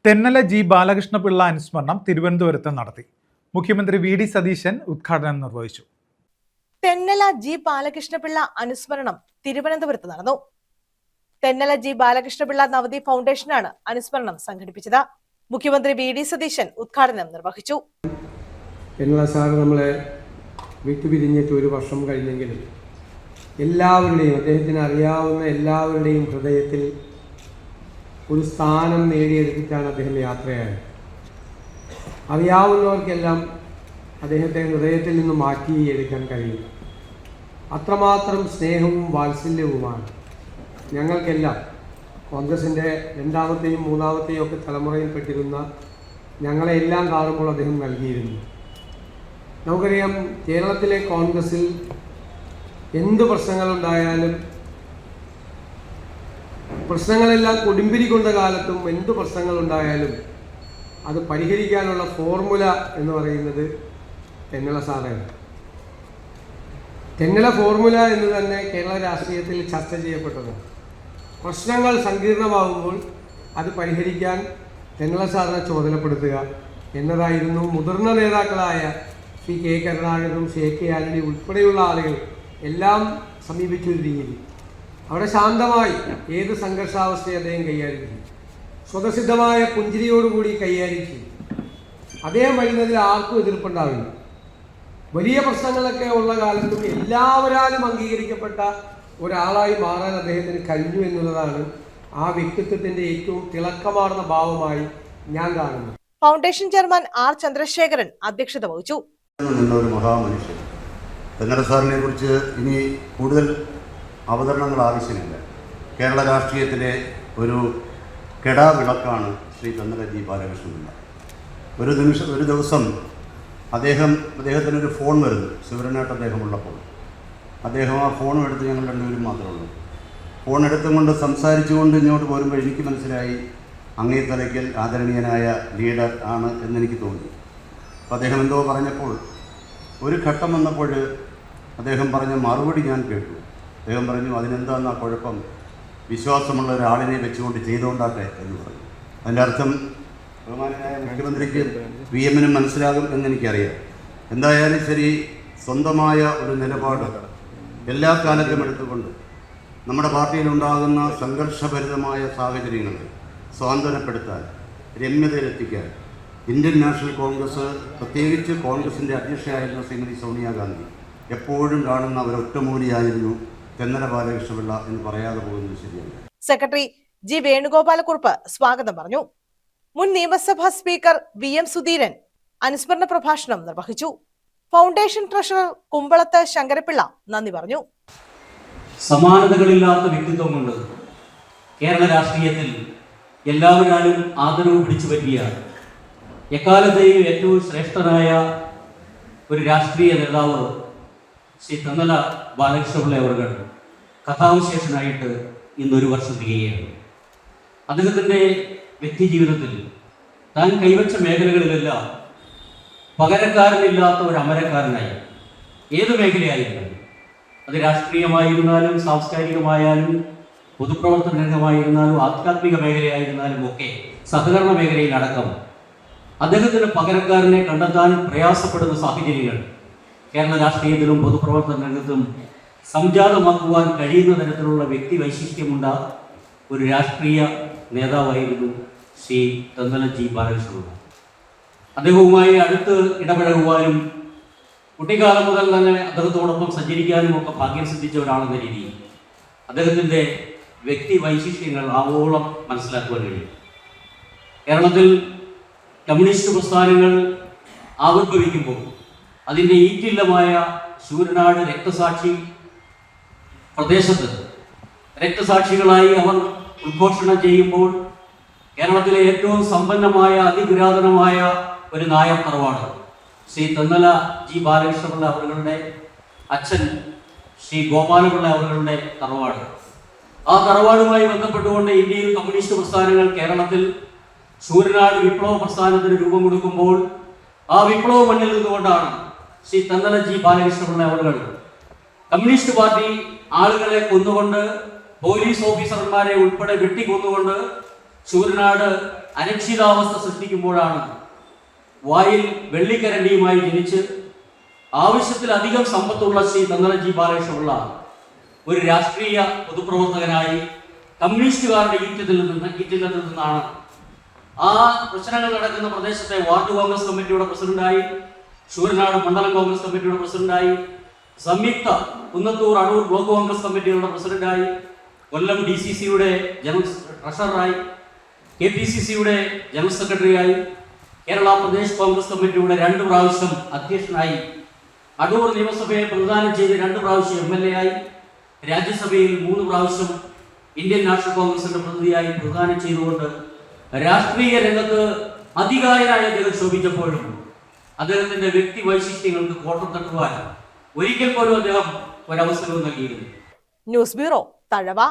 Thennala G Balakrishna Pillai അനുസ്മരണം തിരുവനന്തപുരത്ത് നടത്തി. മുഖ്യമന്ത്രി വി.ഡി. സതീശൻ ഉദ്ഘാടനം നിർവഹിച്ചു. തെന്നല ജി ബാലകൃഷ്ണപിള്ള അനുസ്മരണം തിരുവനന്തപുരത്ത് നടന്നു. തെന്നല ജി ബാലകൃഷ്ണപിള്ള നവതി ഫൗണ്ടേഷനാണ് അനുസ്മരണം സംഘടിപ്പിച്ചത്. മുഖ്യമന്ത്രി വി.ഡി. സതീശൻ ഉദ്ഘാടനം നിർവഹിച്ചു. തെന്നല സാർ നമ്മളെ വിട്ടുപിരിഞ്ഞിട്ട് ഒരു വർഷം കഴിഞ്ഞെങ്കിലും എല്ലാവരുടെയും, അദ്ദേഹത്തിന് അറിയാവുന്ന എല്ലാവരുടെയും ഹൃദയത്തിൽ ഒരു സ്ഥാനം നേടിയെടുത്തിട്ടാണ് അദ്ദേഹം യാത്രയായത്. അറിയാവുന്നവർക്കെല്ലാം അദ്ദേഹത്തെ ഹൃദയത്തിൽ നിന്ന് മാറ്റിയെടുക്കാൻ കഴിയും. അത്രമാത്രം സ്നേഹവും വാത്സല്യവുമാണ് ഞങ്ങൾക്കെല്ലാം, കോൺഗ്രസിൻ്റെ രണ്ടാമത്തെയും മൂന്നാമത്തെയും ഒക്കെ തലമുറയിൽപ്പെട്ടിരുന്ന ഞങ്ങളെല്ലാം കാണുമ്പോൾ അദ്ദേഹം നൽകിയിരുന്നു. നമുക്കറിയാം, കേരളത്തിലെ കോൺഗ്രസിൽ എന്ത് പ്രശ്നങ്ങളുണ്ടായാലും, പ്രശ്നങ്ങളെല്ലാം കൊടുമ്പിരി കൊണ്ട കാലത്തും എന്ത് പ്രശ്നങ്ങളുണ്ടായാലും അത് പരിഹരിക്കാനുള്ള ഫോർമുല എന്ന് പറയുന്നത് തെന്നല സാറാണ്. തെന്നല ഫോർമുല എന്ന് തന്നെ കേരള രാഷ്ട്രീയത്തിൽ ചർച്ച ചെയ്യപ്പെട്ടത്. പ്രശ്നങ്ങൾ സങ്കീർണമാകുമ്പോൾ അത് പരിഹരിക്കാൻ തെന്നല സാറിനെ ചുമതലപ്പെടുത്തുക എന്നതായിരുന്നു മുതിർന്ന നേതാക്കളായ ശ്രീ കെ കരുണാകരനും ശ്രീ കെ ആന്റണി ഉൾപ്പെടെയുള്ള ആളുകൾ എല്ലാം സമീപിച്ചൊരു രീതി. അവിടെ ശാന്തമായി ഏത് സംഘർഷാവസ്ഥയെ അദ്ദേഹം കൈകാര്യം ചെയ്യും. സ്വതസിദ്ധമായ പുഞ്ചിരിയോടുകൂടി കൈകാര്യം ചെയ്യും. അദ്ദേഹം വരുന്നതിൽ ആർക്കും എതിർപ്പുണ്ടാവില്ല. വലിയ പ്രശ്നങ്ങളൊക്കെ ഉള്ള കാലത്തും എല്ലാവരാലും അംഗീകരിക്കപ്പെട്ട ഒരാളായി മാറാൻ അദ്ദേഹത്തിന് കഴിഞ്ഞു എന്നുള്ളതാണ് ആ വ്യക്തിത്വത്തിന്റെ ഏറ്റവും തിളക്കമാർന്ന ഭാവമായി ഞാൻ കാണുന്നു. ഫൗണ്ടേഷൻ ചെയർമാൻ ആർ ചന്ദ്രശേഖരൻ അധ്യക്ഷത വഹിച്ചു. ഒരു മഹാമനുഷ്യൻ തെന്നല സാറിനെ കുറിച്ച് ഇനി കൂടുതൽ അവതരണങ്ങൾ ആവശ്യമില്ല. കേരള രാഷ്ട്രീയത്തിലെ ഒരു കെടാവിളക്കാണ് ശ്രീ തെന്നല ജി ബാലകൃഷ്ണപിള്ള. ഒരു ദിവസം അദ്ദേഹത്തിനൊരു ഫോൺ വരുന്നു. ശിവരനായിട്ട് അദ്ദേഹം ഉള്ളപ്പോൾ അദ്ദേഹം ആ ഫോണും എടുത്ത് ഞങ്ങൾ രണ്ടുപേരും മാത്രമേ ഉള്ളൂ. ഫോൺ എടുത്തുകൊണ്ട് സംസാരിച്ചുകൊണ്ട് ഇങ്ങോട്ട് പോരുമ്പോൾ എനിക്ക് മനസ്സിലായി അങ്ങേ തലയ്ക്കൽ ആദരണീയനായ ലീഡർ ആണ് എന്നെനിക്ക് തോന്നി. അപ്പോൾ അദ്ദേഹം എന്തോ പറഞ്ഞപ്പോൾ ഒരു ഘട്ടം വന്നപ്പോൾ അദ്ദേഹം പറഞ്ഞ മറുപടി ഞാൻ കേട്ടു. അദ്ദേഹം പറഞ്ഞു, അതിനെന്താണെന്നാ കുഴപ്പം, വിശ്വാസമുള്ള ഒരാളിനെ വെച്ചുകൊണ്ട് ചെയ്തുകൊണ്ടാട്ടെ എന്ന് പറഞ്ഞു. അതിൻ്റെ അർത്ഥം ബഹുമാനായ മുഖ്യമന്ത്രിക്ക് വി എമ്മിനും മനസ്സിലാകും എന്നെനിക്കറിയാം. എന്തായാലും ശരി, സ്വന്തമായ ഒരു നിലപാട് എല്ലാ കാലത്തും എടുത്തുകൊണ്ട് നമ്മുടെ പാർട്ടിയിലുണ്ടാകുന്ന സംഘർഷഭരിതമായ സാഹചര്യങ്ങളെ സ്വാന്തനപ്പെടുത്താൻ, രമ്യതയിലെത്തിക്കാൻ ഇന്ത്യൻ നാഷണൽ കോൺഗ്രസ്, പ്രത്യേകിച്ച് കോൺഗ്രസിൻ്റെ അധ്യക്ഷയായിരുന്ന ശ്രീമതി സോണിയാഗാന്ധി എപ്പോഴും കാണുന്ന ഒരൊറ്റമൂലിയായിരുന്നു തെന്നല ബാലകൃഷ്ണപിള്ള എന്ന് പറയാതെ പോകുന്നത് ശരിയല്ല. സെക്രട്ടറി ജി വേണുഗോപാലക്കുറുപ്പ് സ്വാഗതം പറഞ്ഞു. മുൻ നിയമസഭാ സ്പീക്കർ വി എം സുധീരൻ അനുസ്മരണ പ്രഭാഷണം നിർവഹിച്ചു. ഫൗണ്ടേഷൻ ട്രഷറർ കുമ്പളത്ത് ശങ്കരപിള്ള നന്ദി പറഞ്ഞു. സമാനതകളില്ലാത്ത വ്യക്തിത്വം കൊണ്ട് കേരള രാഷ്ട്രീയത്തിൽ എല്ലാവരാലും ആദരവ് പിടിച്ചു പറ്റിയ, എക്കാലത്തെയും ഏറ്റവും ശ്രേഷ്ഠനായ ഒരു രാഷ്ട്രീയ നേതാവ് ശ്രീ തെന്നല ബാലകൃഷ്ണപിള്ള അവർ കഥാവിശേഷനായിട്ട് ഇന്നൊരു വർഷം തികയാണ്. അദ്ദേഹത്തിൻ്റെ വ്യക്തി ജീവിതത്തിൽ താൻ കൈവച്ച മേഖലകളിലെല്ലാം പകരക്കാരനില്ലാത്ത ഒരു അമരക്കാരനായി, ഏത് മേഖലയായിരുന്നാലും, അത് രാഷ്ട്രീയമായിരുന്നാലും സാംസ്കാരികമായാലും പൊതുപ്രവർത്തന രംഗമായിരുന്നാലും ആധ്യാത്മിക മേഖലയായിരുന്നാലും ഒക്കെ, സഹകരണ മേഖലയിലടക്കം അദ്ദേഹത്തിന് പകരക്കാരനെ കണ്ടെത്താൻ പ്രയാസപ്പെടുന്ന സാഹചര്യങ്ങൾ കേരള രാഷ്ട്രീയത്തിലും പൊതുപ്രവർത്തന രംഗത്തും സംജാതമാക്കുവാൻ കഴിയുന്ന തരത്തിലുള്ള വ്യക്തി വൈശിഷ്ട്യമുണ്ട ഒരു രാഷ്ട്രീയ നേതാവായിരുന്നു ശ്രീ തെന്നല ജി ബാലകൃഷ്ണപിള്ള. അദ്ദേഹവുമായി അടുത്ത് ഇടപഴകുവാനും കുട്ടിക്കാലം മുതൽ തന്നെ അദ്ദേഹത്തോടൊപ്പം സഞ്ചരിക്കാനും ഒക്കെ ഭാഗ്യം സിദ്ധിച്ച ഒരാളെന്ന രീതിയിൽ അദ്ദേഹത്തിൻ്റെ വ്യക്തി വൈശിഷ്ട്യങ്ങൾ ആവോളം മനസ്സിലാക്കുവാൻ കഴിയും. കേരളത്തിൽ കമ്മ്യൂണിസ്റ്റ് പ്രസ്ഥാനങ്ങൾ ആവിർഭവിക്കുമ്പോൾ അതിൻ്റെ ഈറ്റില്ലമായ ശൂരനാട് രക്തസാക്ഷി പ്രദേശത്ത് രക്തസാക്ഷികളായി അവർ ഉദ്ഘോഷണം ചെയ്യുമ്പോൾ കേരളത്തിലെ ഏറ്റവും സമ്പന്നമായ അതിപുരാതനമായ ഒരു നായർ തറവാട് ശ്രീ തെന്നല ജി ബാലകൃഷ്ണപിള്ള അവരുടെ അച്ഛൻ ശ്രീ ഗോപാലപിള്ള അവരുടെ തറവാട്, ആ തറവാടുമായി ബന്ധപ്പെട്ടുകൊണ്ട് ഇന്ത്യയിൽ കമ്മ്യൂണിസ്റ്റ് പ്രസ്ഥാനങ്ങൾ കേരളത്തിൽ ശൂരനാട് വിപ്ലവ പ്രസ്ഥാനത്തിന് രൂപം കൊടുക്കുമ്പോൾ ആ വിപ്ലവ മണ്ണിൽ നിന്നുകൊണ്ടാണ് ശ്രീ തെന്നല ജി ബാലകൃഷ്ണപിള്ള അവർ കമ്മ്യൂണിസ്റ്റ് പാർട്ടി ആളുകളെ കൊന്നുകൊണ്ട്, പോലീസ് ഓഫീസർമാരെ ഉൾപ്പെടെ വെട്ടിക്കൊന്നുകൊണ്ട് ശൂരനാട് അരക്ഷിതാവസ്ഥ സൃഷ്ടിക്കുമ്പോഴാണ് വായിൽ വെള്ളിക്കരണ്ടിയുമായി ജനിച്ച് ആവശ്യത്തിലധികം സമ്പത്തുള്ള ശ്രീ തെന്നലജി ബാലകൃഷ്ണപിള്ള ഒരു രാഷ്ട്രീയ പൊതുപ്രവർത്തകനായി കമ്മ്യൂണിസ്റ്റുകാരുടെ ഈറ്റിൽ നിന്നാണ് ആ പ്രശ്നങ്ങൾ നടക്കുന്ന പ്രദേശത്തെ വാർഡ് കോൺഗ്രസ് കമ്മിറ്റിയുടെ പ്രസിഡന്റായി, ശൂരനാട് മണ്ഡലം കോൺഗ്രസ് കമ്മിറ്റിയുടെ പ്രസിഡന്റായി, സംയുക്ത കുന്നത്തൂർ അടൂർ ബ്ലോക്ക് കോൺഗ്രസ് കമ്മിറ്റികളുടെ പ്രസിഡന്റായി, കൊല്ലം DCCയുടെ ജനറൽ ട്രഷററായി, KPCCയുടെ ജനറൽ സെക്രട്ടറിയായി, കേരള പ്രദേശ് കോൺഗ്രസ് കമ്മിറ്റിയുടെ 2 പ്രാവശ്യം അധ്യക്ഷനായി, അടൂർ നിയമസഭയെ പ്രതിദാനം ചെയ്ത് 2 പ്രാവശ്യം MLA ആയി, രാജ്യസഭയിൽ 3 പ്രാവശ്യം ഇന്ത്യൻ നാഷണൽ കോൺഗ്രസിന്റെ പ്രതിനിധിയായി പ്രതിദാനം ചെയ്തുകൊണ്ട് രാഷ്ട്രീയ രംഗത്ത് അധികാരനായി അദ്ദേഹം ശോഭിച്ചപ്പോഴും അദ്ദേഹത്തിന്റെ വ്യക്തി വൈശിഷ്ട്യങ്ങൾക്ക് കോട്ടം തട്ടുവാൻ ഒരിക്കൽ പോലും അദ്ദേഹം ഒരവസരവും നൽകിയിരുന്നു. News bureau, Thazhava.